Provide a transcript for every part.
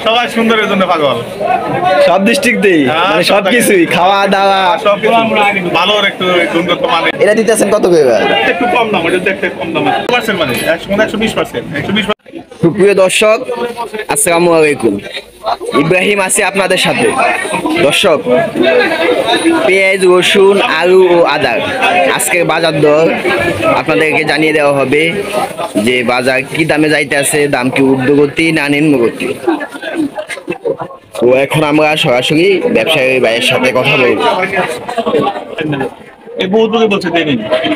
সবাই সুন্দরের জন্য পাগল। সব ডিস্ট্রিক্টেই মানে সবকিছুই খাওয়া দাওয়া সবকিছু ভালো একটু গুণগত মানে। এটা দিতেছেন কত করে? একটু কম দাম, এটা দেখতে কম দাম 100% মানে 120%। সুপ্রিয় দর্শক, আসসালামু আলাইকুম। ইব্রাহিম আছে আপনাদের সাথে। দর্শক, পেঁয়াজ, রসুন, আলু ও আদার আজকের বাজার দর আপনাদেরকে জানিয়ে দেওয়া হবে যে বাজার কি দামে যাইতে আছে, দাম কি ঊর্ধ্বগতি না নিম্নগতি। তো এখন আমরা সরাসরি ব্যবসায়ী ভাইয়ের সাথে কথা বলবো।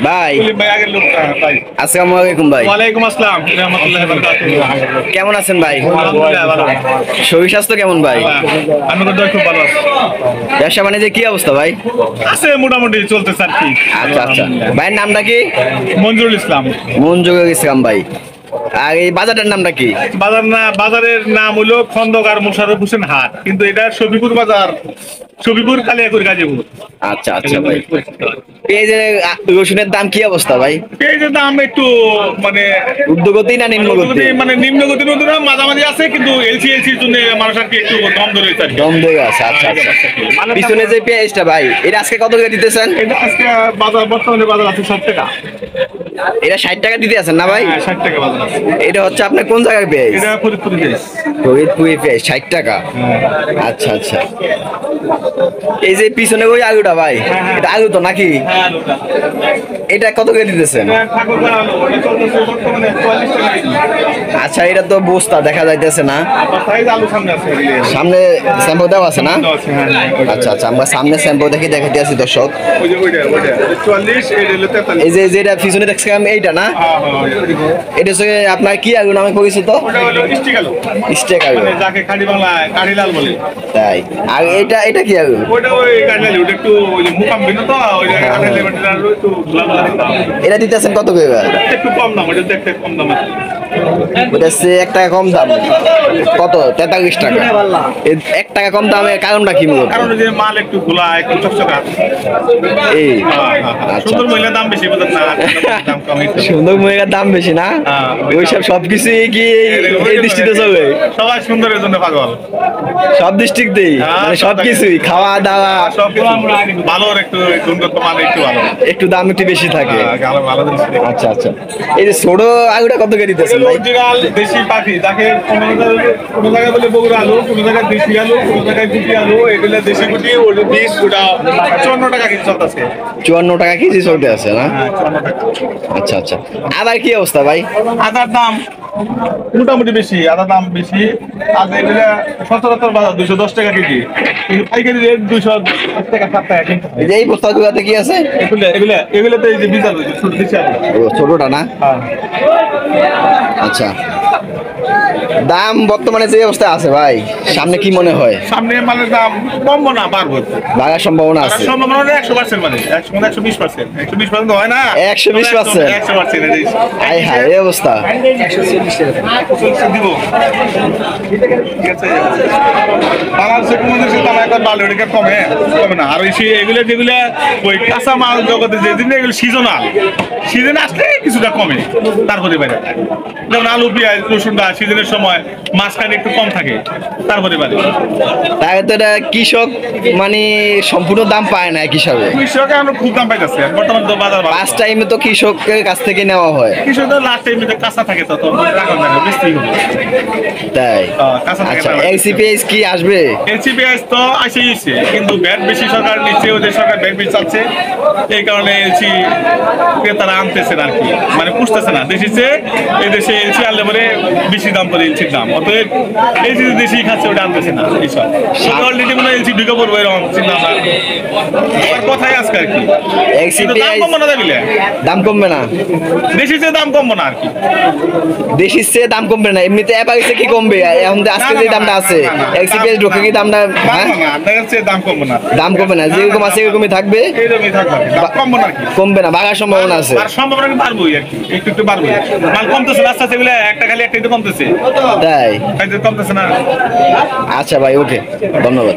ভাই আসসালামু আলাইকুম। ভাই ওয়ালাইকুম আসসালাম রাহমাতুল্লাহি ওয়া বারাকাতুহু। কেমন আছেন ভাই? আলহামদুলিল্লাহ ভালো। শরীর স্বাস্থ্য কেমন ভাই? আমি খুব ভালো আছি। ব্যবসা বাণিজ্যের কি অবস্থা ভাই? আছে মোটামুটি চলতেছে আর কি। আচ্ছা আচ্ছা, ভাইয়ের নামটা কি? মঞ্জুরুল ইসলাম। মঞ্জুরুল ইসলাম ভাই। আর এই বাজারটার নামটা কি? বাজারের নাম হলো খন্দকার মোশাররফ হোসেন হাট, কিন্তু এটা শফিপুর বাজার, শফিপুর কালিয়াকুর গাজীপুর। আচ্ছা আচ্ছা ভাই, পেঁয়াজের রসুনের দাম কি অবস্থা ভাই? পেঁয়াজের দাম একটু মানে ঊর্ধ্বগতি না নিম্নগতি? মানে নিম্নগতির মধ্যে না, মাঝামাঝি আছে, কিন্তু এলসির জন্য মানুষ আর কি একটু দম ধরে রয়েছে। দম ধরে আছে। আচ্ছা আচ্ছা, পিছনে যে পেঁয়াজটা ভাই, এটা আজকে কত করে দিতেছেন? এটা আজকে বর্তমানে বাজার আছে 60 টাকা। এটা 60 টাকা দিতে আছেন না ভাই? 60 টাকা বাজার আছে। এটা হচ্ছে আপনার কোন জায়গার পেঁয়াজ? এটা ফরিদপুরি পেঁয়াজ। ফরিদপুরি পেঁয়াজ 60 টাকা। আচ্ছা আচ্ছা, এই যে পিছনে ওই আলুটা ভাই, এটা আলু তো নাকি? এটা কত করে দিতেছেন? আচ্ছা, এটা তো বস্তা দেখা যাইতেছে না, সামনে স্যাম্পল দেওয়া আছে না? আচ্ছা আচ্ছা, আমরা সামনে স্যাম্পল দেখে দেখাইতে আছি দর্শক। এই যে যেটা পিছনে দেখছিলাম এইটা না, এটা হচ্ছে আপনার কি আলু নামে পরিচিত? স্টেক আলু, যাকে খাঁটি বাংলায় কাঠি লাল বলে। তাই। আর এটা এটা কি আলু? এটা দিতেছেন কত করে? একটু কম দাম, এটা দেখতে কম দাম। এটা হচ্ছে 1 টাকা কম দাম। কত? 43 টাকা। 1 টাকা কম দামের কারণটা কি? কারণ যে মাল একটু খোলা, একটু চকচকা। এই সুন্দর মহিলার দাম বেশি, বুঝলেন না? দাম কম। সুন্দর মহিলার দাম বেশি না? ওইসব সবকিছুই কি এই দৃষ্টিতে চলে? সবাই সুন্দরের জন্য পাগল। সব ডিস্ট্রিক্টেই মানে সবকিছুই খাওয়া দাওয়া সবকিছু ভালো, একটু গুণগত মান একটু ভালো, একটু দাম একটু বেশি থাকে। ভালো জিনিস। আচ্ছা আচ্ছা, এই যে ছোট আলুটা কত করে দিতেছেন ভাই? অরিজিনাল দেশি পাখি, যাকে কোনো জায়গায় বলে বগুড়া আলু, কোনো জায়গায় দেশি আলু, কোনো জায়গায় গুটি আলু। এগুলো দেশি গুটি, ওই বীজ ওটা 54 টাকা কেজি চলতেছে। 54 টাকা কেজি চলতে আছে না? আচ্ছা আচ্ছা, আদার কি অবস্থা ভাই? আদার দাম মোটামুটি বেশি, আদার দাম বেশি। আর এগুলা সচরাচর বাজার 210 টাকা কেজি, কিন্তু পাইকারি রেট 210 টাকা 7 টাকা কেজি। এই যে এই বস্তাগুলোতে কি আছে? এগুলোতে এই যে বীজ আলু, ছোট দেশি আলু। ও, ছোটটা না? হ্যাঁ। আচ্ছা, দাম বর্তমানে যে অবস্থা আছে ভাই, সামনে কি মনে হয়? সামনে মালের দাম কমবো না, বাড়বো। বাড়ার সম্ভাবনা আছে? সম্ভাবনা 100% মানে 120%। 120% হয় না? 120%? 100%। আয় হায়, এই অবস্থা। 140 দিব। ঠিক আছে, বাংলাদেশের কোন দেশে দাম একটা ভালো, এটা কমে না। আর এগুলো যেগুলো ওই কাঁচা মাল জগতে যেগুলো, এগুলো সিজনাল, সিজন আসলে কিছুটা কমে, তারপরে বাইরে। যেমন আলু, পেঁয়াজ, রসুনটা সিজনের সময় মাঝখানে একটু কম থাকে, তারপরে বাড়ে। তাই তো এটা কৃষক মানে সম্পূর্ণ দাম পায় না এক হিসাবে। কৃষক আমরা খুব দাম পাইতেছে বর্তমান তো বাজার। ফার্স্ট টাইমে তো কৃষকের কাছ থেকে নেওয়া হয়। কৃষকদের লাস্ট টাইমে কাঁচা থাকে, তত রাখা যায় না, বেশি হবে। তাই? কাঁচা থাকে। আচ্ছা, এলসিপিএস কি আসবে? এলসিপিএস তো আসেইছে, কিন্তু ব্যাট বেশি সরকার নিচ্ছে, ওদের সরকার ব্যাট বেশি চাচ্ছে, এই কারণে এলসি ক্রেতারা আনতেছে না আর কি, মানে পুষতেছে না। দেশিতে এই দেশে এলসি আনলে পরে বেশি দাম পড়ে এলসির দাম, অতএব এলসি দেশি খাচ্ছে, ওটা আনতেছে না। এইসব অলরেডি মনে হয় এলসি ঢুকে পড়বো, এরকম চিন্তা ভাবনা কথাই আজকে আর কি। এলসিপিএস দাম কমবো না, দেখলে দাম কমবে না, দেশির চেয়ে দাম কমবো না আর কি। দেশির চেয়ে দাম কমবে না, এমনিতে এবারে কি কমবে? এখন আজকে যে দামটা আছে, এলসিপিএস ঢোকে কি দামটা? দাম কমবো না, দাম কমবে না, যেরকম আছে এরকমই থাকবে, এইরকমই থাকবে, কমবো না আর কি। কমবে না, বাড়ার সম্ভাবনা আছে। আর সম্ভাবনা বাড়বোই আর কি, একটু বাড়বোই। মাল কমতেছে না, আস্তে আস্তে একটা খালি একটা একটু কমতেছে, তাই? কমতেছে না। আচ্ছা ভাই, ওকে, ধন্যবাদ।